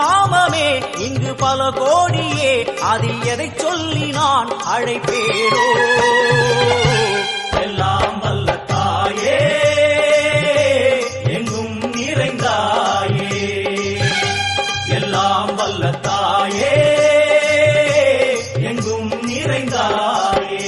நாமமே இங்கு பல கோடியே, அது எதை சொல்லி நான் அழைப்பேனோ. எல்லாம் வல்ல தாயே எங்கும் நிறைந்தாயே, எல்லாம் வல்ல தாயே எங்கும் நிறைந்தாயே.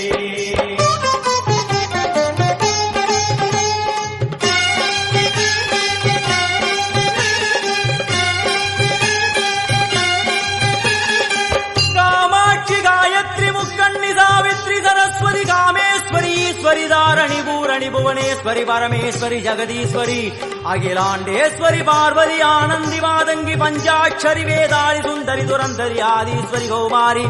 सरस्वती कामेश्वरी ईश्वरी धारणी पूरणी भुवनेश्वरी परमेश्वरी जगदीश्वरी अखिलांडेश्वरी पार्वती आनंदी मातंगी पंचाक्षरी वेदाली सुंदरी दुरंधरी आदिश्वरी कौमारी